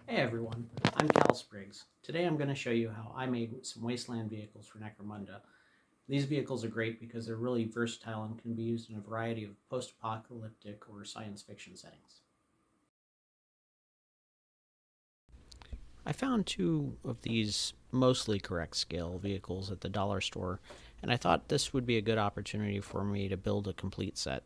Hey everyone, I'm Cal Spriggs. Today I'm going to show you how I made some wasteland vehicles for Necromunda. These vehicles are great because they're really versatile and can be used in a variety of post-apocalyptic or science fiction settings. I found two of these mostly correct scale vehicles at the dollar store, and I thought this would be a good opportunity for me to build a complete set.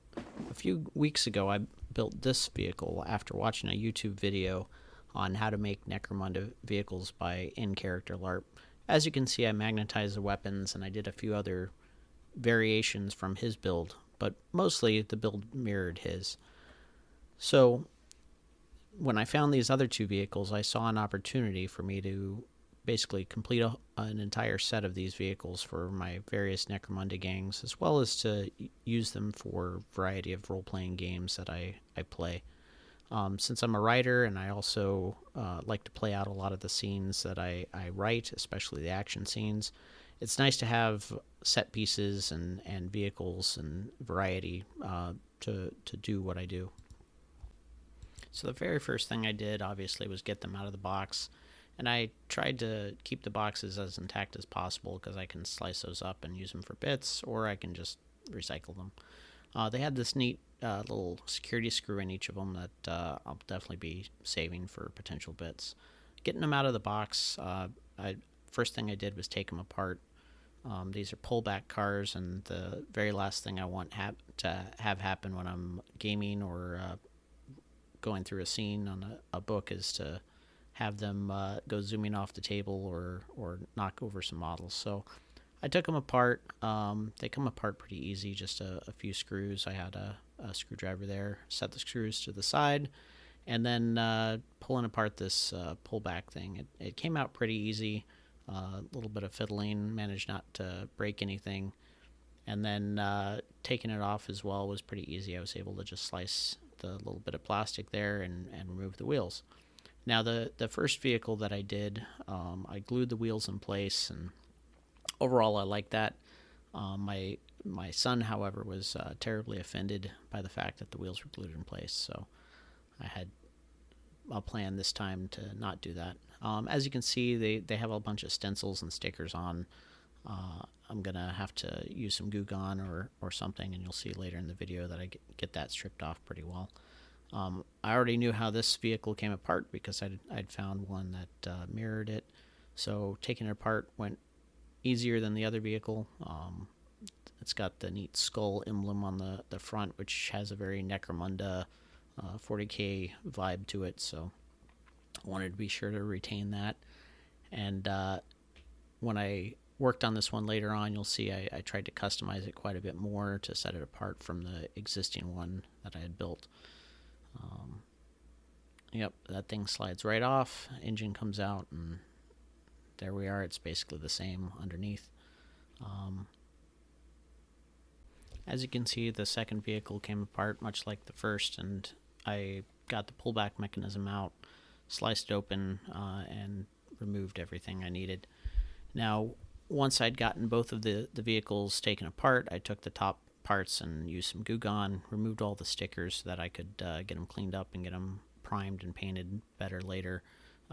A few weeks ago I built this vehicle after watching a YouTube video on how to make Necromunda vehicles by in-character LARP. As you can see, I magnetized the weapons and I did a few other variations from his build, but mostly the build mirrored his. So when I found these other two vehicles, I saw an opportunity for me to basically complete an entire set of these vehicles for my various Necromunda gangs, as well as to use them for a variety of role-playing games that I play. Since I'm a writer and I also like to play out a lot of the scenes that I write, especially the action scenes, it's nice to have set pieces and vehicles and variety to do what I do. So the very first thing I did, obviously, was get them out of the box. And I tried to keep the boxes as intact as possible because I can slice those up and use them for bits, or I can just recycle them. They had this neat little security screw in each of them that I'll definitely be saving for potential bits. Getting them out of the box, first thing I did was take them apart. These are pullback cars, and the very last thing I want to have happen when I'm gaming or going through a scene on a book is to have them go zooming off the table or knock over some models. So I took them apart. They come apart pretty easy, just a few screws. I had a screwdriver there, set the screws to the side, and then pulling apart this pullback thing. It came out pretty easy. A little bit of fiddling, managed not to break anything. And then taking it off as well was pretty easy. I was able to just slice the little bit of plastic there and remove the wheels. Now the first vehicle that I did, I glued the wheels in place, and overall I like that. My son, however, was terribly offended by the fact that the wheels were glued in place, so I had a plan this time to not do that. As you can see, they have a bunch of stencils and stickers on. I'm gonna have to use some Goo Gone or something, and you'll see later in the video that I get that stripped off pretty well. I already knew how this vehicle came apart because I'd found one that mirrored it, so taking it apart went easier than the other vehicle. It's got the neat skull emblem on the front, which has a very Necromunda 40k vibe to it, so I wanted to be sure to retain that. And when I worked on this one later on, you'll see I tried to customize it quite a bit more to set it apart from the existing one that I had built. Yep, that thing slides right off, engine comes out, and there we are. It's basically the same underneath. As you can see, the second vehicle came apart much like the first, and I got the pullback mechanism out, sliced it open, and removed everything I needed. Now, once I'd gotten both of the vehicles taken apart, I took the top parts and used some Goo Gone, removed all the stickers so that I could get them cleaned up and get them primed and painted better later.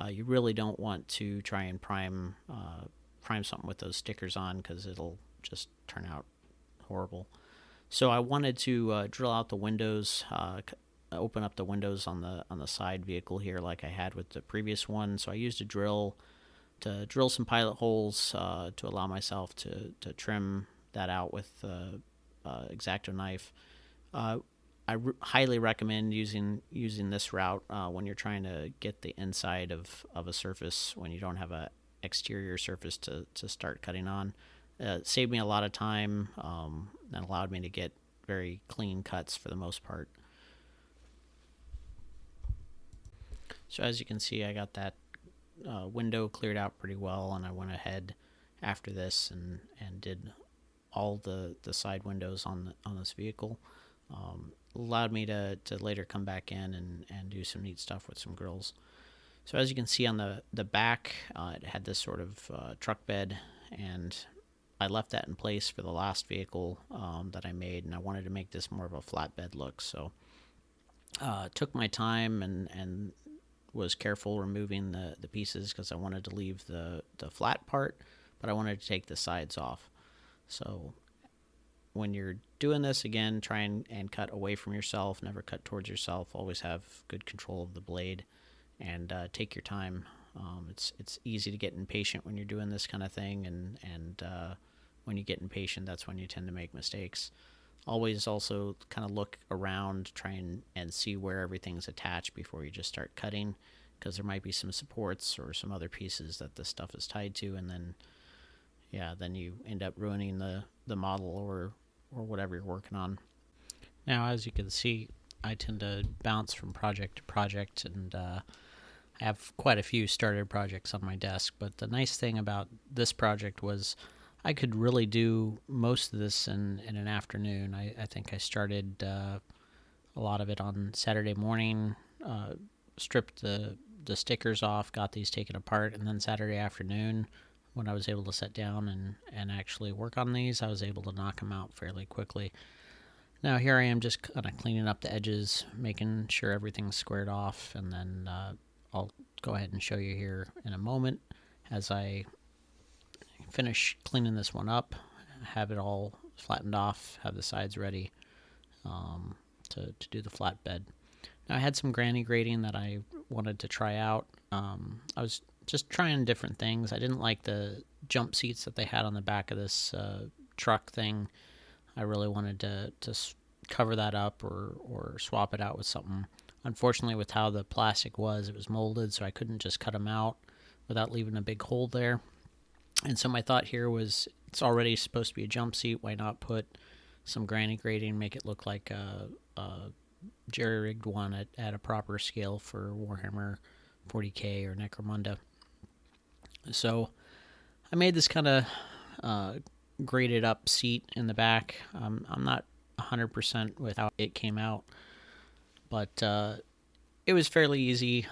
You really don't want to try and prime something with those stickers on because it'll just turn out horrible. So I wanted to drill out the windows, open up the windows on the side vehicle here like I had with the previous one. So I used a drill to drill some pilot holes to allow myself to trim that out with X-Acto knife. I highly recommend using this route when you're trying to get the inside of a surface when you don't have a exterior surface to start cutting on. It saved me a lot of time and allowed me to get very clean cuts for the most part. So as you can see, I got that window cleared out pretty well, and I went ahead after this and did all the side windows on this vehicle. Allowed me to later come back in and do some neat stuff with some grills. So as you can see on the back, it had this sort of truck bed, and I left that in place for the last vehicle that I made, and I wanted to make this more of a flatbed look. So took my time and was careful removing the pieces because I wanted to leave the flat part, but I wanted to take the sides off. So when you're doing this, again, try and cut away from yourself. Never cut towards yourself. Always have good control of the blade, and take your time. It's easy to get impatient when you're doing this kind of thing, and when you get impatient, that's when you tend to make mistakes. Always also kind of look around, try and see where everything's attached before you just start cutting, because there might be some supports or some other pieces that this stuff is tied to, and then you end up ruining the model or whatever you're working on. Now, as you can see, I tend to bounce from project to project, and I have quite a few started projects on my desk, but the nice thing about this project was I could really do most of this in an afternoon. I think I started a lot of it on Saturday morning, stripped the stickers off, got these taken apart, and then Saturday afternoon, when I was able to sit down and actually work on these, I was able to knock them out fairly quickly. Now here I am just kind of cleaning up the edges, making sure everything's squared off, and then I'll go ahead and show you here in a moment as I finish cleaning this one up, have it all flattened off, have the sides ready to do the flatbed. Now I had some granny grading that I wanted to try out. I was just trying different things. I didn't like the jump seats that they had on the back of this truck thing. I really wanted to cover that up or swap it out with something. Unfortunately, with how the plastic was, it was molded, so I couldn't just cut them out without leaving a big hole there. And so my thought here was, it's already supposed to be a jump seat. Why not put some granny grading, make it look like a jerry-rigged one at a proper scale for Warhammer 40k or Necromunda. So I made this kind of graded up seat in the back. I'm not 100% with how it came out, but it was fairly easy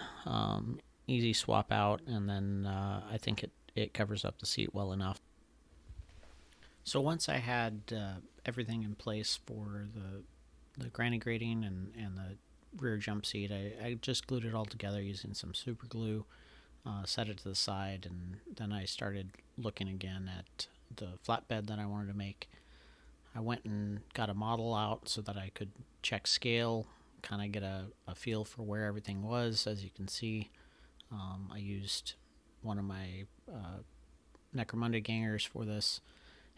swap out, and then I think it covers up the seat well enough. So once I had everything in place for the granny grading and the rear jump seat, I just glued it all together using some super glue, set it to the side, and then I started looking again at the flatbed that I wanted to make. I went and got a model out so that I could check scale, kind of get a feel for where everything was. As you can see, I used one of my Necromunda gangers for this,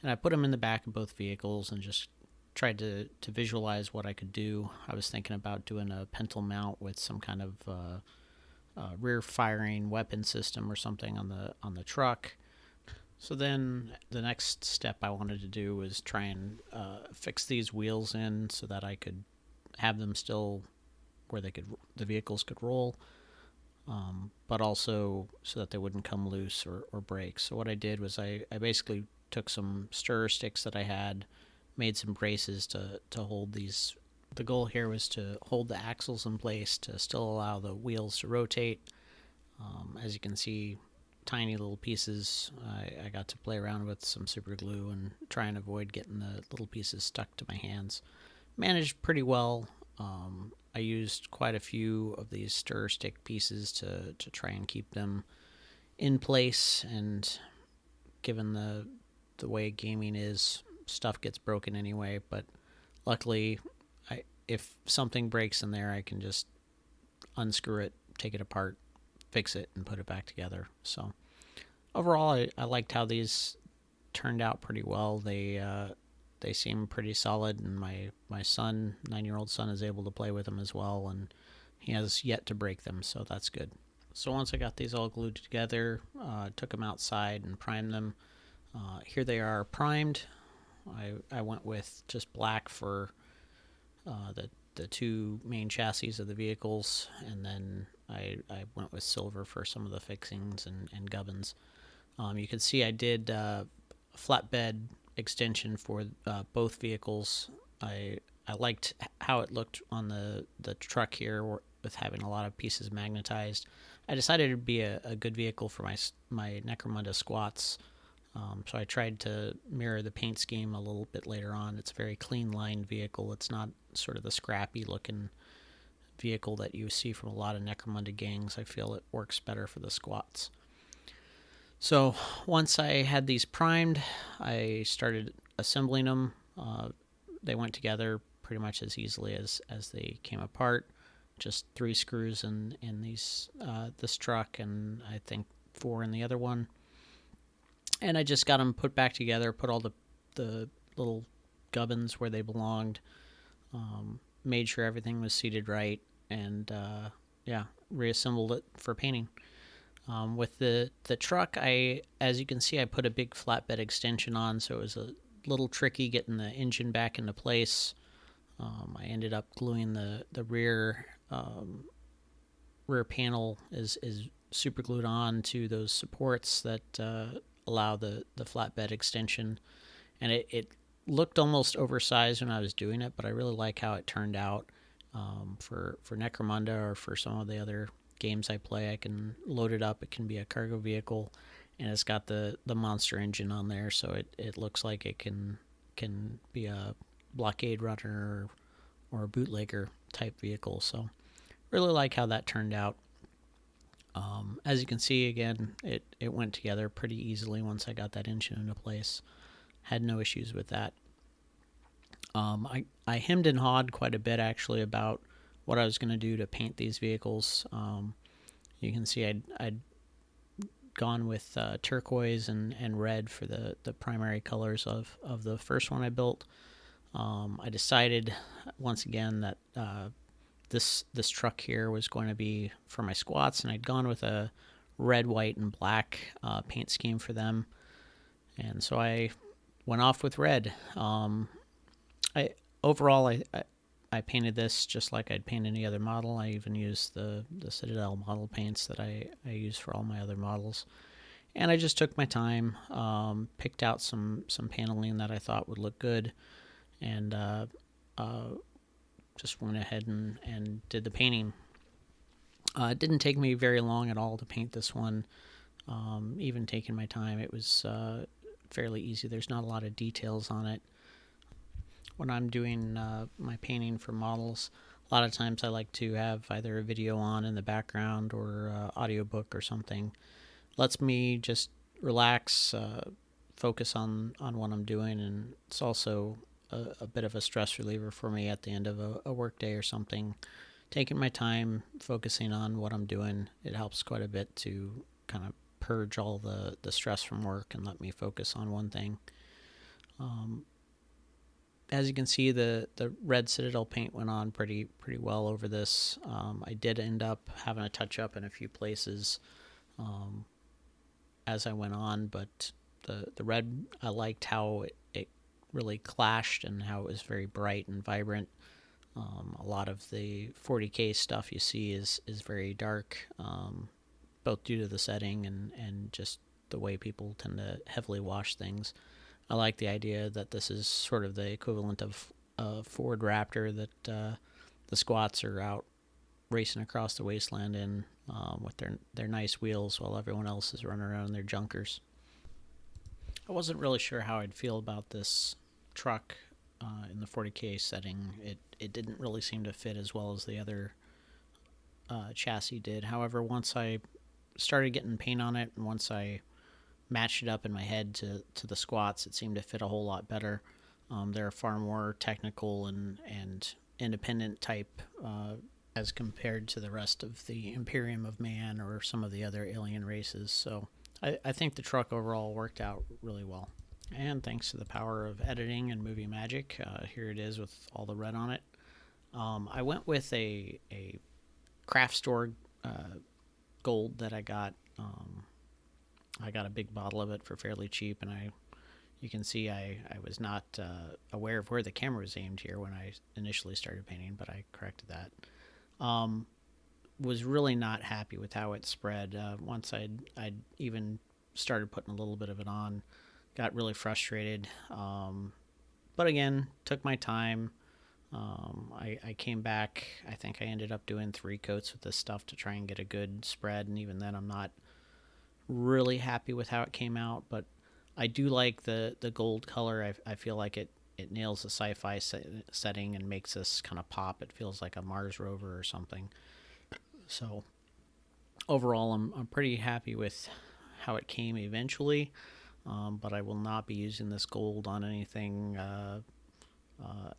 and I put them in the back of both vehicles and just tried to visualize what I could do. I was thinking about doing a pintle mount with some kind of rear firing weapon system or something on the truck. So then the next step I wanted to do was try and fix these wheels in so that I could have them still where the vehicles could roll, but also so that they wouldn't come loose or break. So what I did was I basically took some stirrer sticks that I had, made some braces to hold these. The goal here was to hold the axles in place to still allow the wheels to rotate. As you can see, tiny little pieces. I got to play around with some super glue and try and avoid getting the little pieces stuck to my hands. Managed pretty well. I used quite a few of these stir stick pieces to try and keep them in place, and given the way gaming is, stuff gets broken anyway, but luckily if something breaks in there, I can just unscrew it, take it apart, fix it, and put it back together. So overall, I liked how these turned out pretty well. They seem pretty solid, and my son, 9-year-old son, is able to play with them as well, and he has yet to break them, so that's good. So once I got these all glued together, took them outside and primed them. Here they are primed. I went with just black for the two main chassis of the vehicles, and then I went with silver for some of the fixings and gubbins. You can see I did a flatbed extension for both vehicles. I liked how it looked on the truck here with having a lot of pieces magnetized. I decided it would be a good vehicle for my Necromunda squats. So I tried to mirror the paint scheme a little bit later on. It's a very clean lined vehicle. It's not sort of the scrappy looking vehicle that you see from a lot of Necromunda gangs. I feel it works better for the squats. So once I had these primed, I started assembling them. They went together pretty much as easily as they came apart. Just 3 screws in this truck, and I think 4 in the other one. And I just got them put back together, put all the little gubbins where they belonged, made sure everything was seated right, and reassembled it for painting. With the truck, as you can see, I put a big flatbed extension on, so it was a little tricky getting the engine back into place. I ended up gluing the rear panel is super glued on to those supports that allow the flatbed extension, and it looked almost oversized when I was doing it, but I really like how it turned out. For Necromunda or for some of the other games I play, I can load it up. It can be a cargo vehicle, and it's got the monster engine on there, so it looks like it can be a blockade runner or a bootlegger type vehicle. So really like how that turned out. As you can see, again, it went together pretty easily once I got that engine into place. Had no issues with that. I hemmed and hawed quite a bit, actually, about what I was going to do to paint these vehicles. You can see I'd gone with turquoise and red for the primary colors of the first one I built. I decided, once again, that this truck here was going to be for my squats, and I'd gone with a red, white, and black paint scheme for them. And so I went off with red. I painted this just like I'd paint any other model. I even used the Citadel model paints that I use for all my other models. And I just took my time, picked out some paneling that I thought would look good, and just went ahead and did the painting. It didn't take me very long at all to paint this one. Even taking my time, it was fairly easy. There's not a lot of details on it. When I'm doing my painting for models, a lot of times I like to have either a video on in the background or audiobook or something. Lets me just relax, focus on what I'm doing, and it's also a bit of a stress reliever for me at the end of a work day or something. Taking my time, focusing on what I'm doing, it helps quite a bit to kind of purge all the stress from work and let me focus on one thing. As you can see, the red Citadel paint went on pretty well over this. I did end up having a touch up in a few places as I went on, but the red, I liked how it really clashed and how it was very bright and vibrant. A lot of the 40K stuff you see is very dark, both due to the setting and just the way people tend to heavily wash things. I like the idea that this is sort of the equivalent of a Ford Raptor that the squats are out racing across the wasteland in with their nice wheels while everyone else is running around in their junkers. I wasn't really sure how I'd feel about this truck in the 40K setting. It didn't really seem to fit as well as the other chassis did. However, once I started getting paint on it and once I matched it up in my head to the squats, it seemed to fit a whole lot better. They're far more technical and independent type as compared to the rest of the Imperium of Man or some of the other alien races. So I think the truck overall worked out really well. And thanks to the power of editing and movie magic, here it is with all the red on it. I went with a craft store gold that I got. I got a big bottle of it for fairly cheap, and you can see I was not aware of where the camera was aimed here when I initially started painting, but I corrected that. Was really not happy with how it spread. Once I'd even started putting a little bit of it on, got really frustrated. But again, took my time. I came back. I think I ended up doing 3 coats with this stuff to try and get a good spread, and even then I'm not really happy with how it came out, but I do like the gold color. I feel like it it nails the sci-fi setting and makes this kind of pop. It feels like a Mars rover or something. So overall, I'm pretty happy with how it came eventually, but I will not be using this gold on anything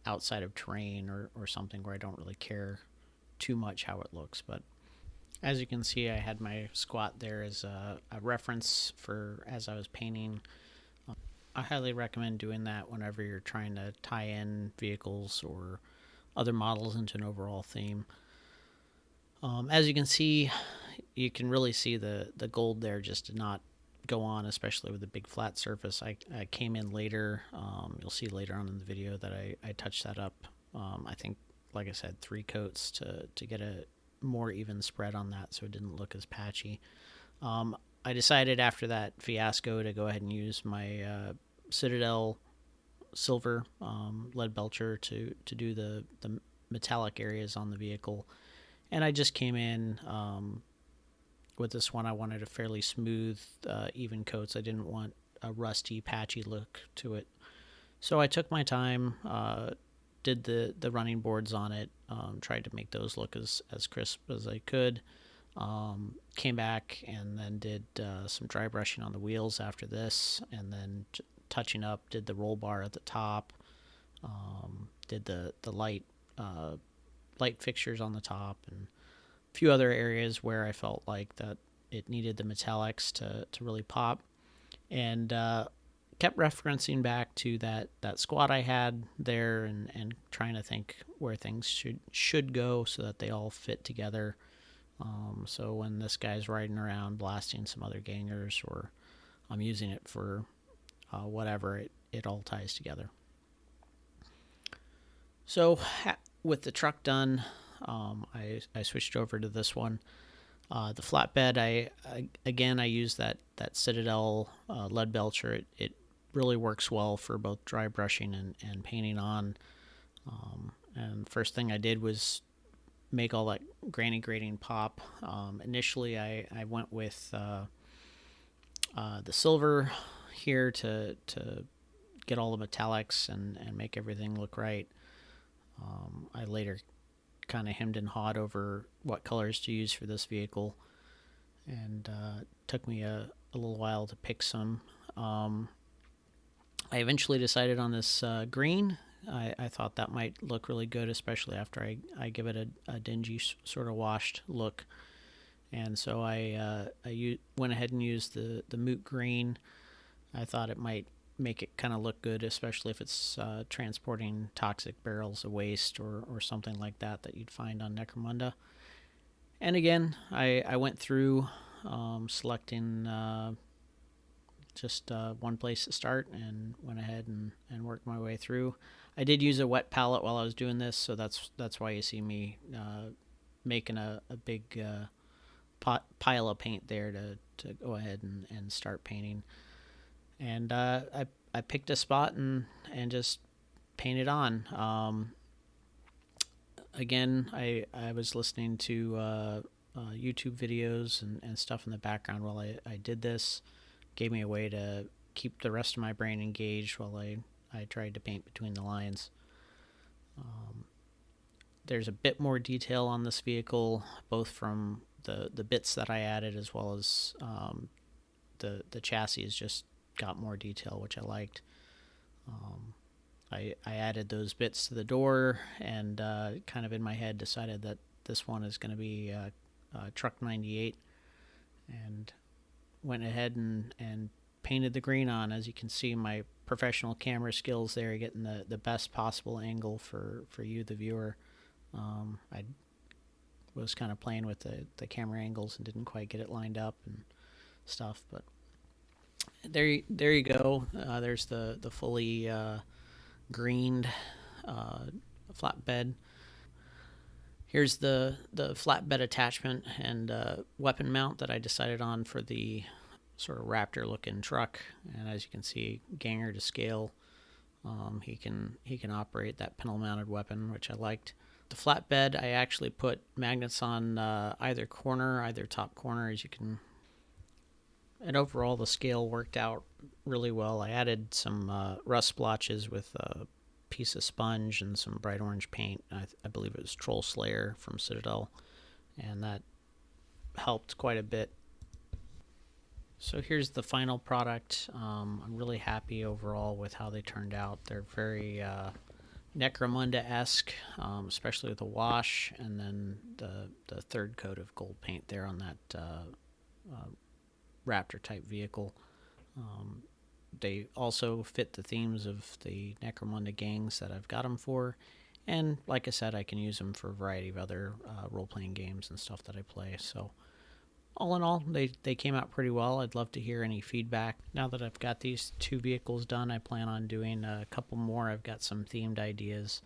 outside of terrain or something where I don't really care too much how it looks. But as you can see, I had my squat there as a reference for as I was painting. I highly recommend doing that whenever you're trying to tie in vehicles or other models into an overall theme. As you can see, you can really see the gold there just did not go on, especially with the big flat surface. I came in later. You'll see later on in the video that I touched that up. I think, like I said, 3 coats to get a more even spread on that so it didn't look as patchy. I decided after that fiasco to go ahead and use my Citadel silver lead belcher to do the metallic areas on the vehicle. And I just came in with this one. I wanted a fairly smooth, even coats. I didn't want a rusty, patchy look to it. So I took my time, did the running boards on it, tried to make those look as crisp as I could. Came back and then did some dry brushing on the wheels after this, and then touching up, did the roll bar at the top, did the light fixtures on the top, and a few other areas where I felt like that it needed the metallics to really pop, and kept referencing back to that squat I had there, and trying to think where things should go so that they all fit together. So when this guy's riding around blasting some other gangers, or I'm using it for whatever, it all ties together. So with the truck done, I switched over to this one. The flatbed, I used that Citadel lead belcher. It really works well for both dry brushing and painting on. And first thing I did was make all that grading pop. Initially, I went with the silver here to get all the metallics and make everything look right. I later kind of hemmed and hawed over what colors to use for this vehicle, and took me a little while to pick some. I eventually decided on this green. I thought that might look really good, especially after I give it a dingy sort of washed look. And so I went ahead and used the moot green. I thought it might make it kind of look good, especially if it's transporting toxic barrels of waste or something like that you'd find on Necromunda. And again, I went through selecting just one place to start, and went ahead and worked my way through. I did use a wet palette while I was doing this, so that's why you see me making a big pile of paint there to go ahead and start painting. And I picked a spot and just painted on. Again, I was listening to YouTube videos and stuff in the background while I did this. Gave me a way to keep the rest of my brain engaged while I tried to paint between the lines. There's a bit more detail on this vehicle, both from the bits that I added, as well as the chassis has just got more detail, which I liked. I added those bits to the door, and kind of in my head decided that this one is going to be Truck 98, and went ahead and painted the green on. As you can see, my professional camera skills there, getting the best possible angle for you, the viewer. I was kind of playing with the camera angles and didn't quite get it lined up and stuff, but there you go. There's the fully greened flatbed. Here's the flatbed attachment and weapon mount that I decided on for the sort of Raptor looking truck. And as you can see, Ganger to scale. He can operate that pintle mounted weapon, which I liked. The flatbed, I actually put magnets on either top corner, as you can. And overall, the scale worked out really well. I added some rust splotches with piece of sponge and some bright orange paint. I believe it was Troll Slayer from Citadel, and that helped quite a bit. So here's the final product. I'm really happy overall with how they turned out. They're very Necromunda-esque, especially with the wash, and then the third coat of gold paint there on that Raptor type vehicle. They also fit the themes of the Necromunda gangs that I've got them for, and like I said, I can use them for a variety of other role-playing games and stuff that I play. So all in all, they came out pretty well. I'd love to hear any feedback. Now that I've got these 2 vehicles done, I plan on doing a couple more. I've got some themed ideas.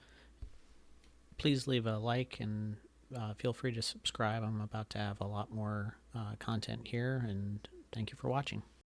Please leave a like and feel free to subscribe. I'm about to have a lot more content here, and thank you for watching.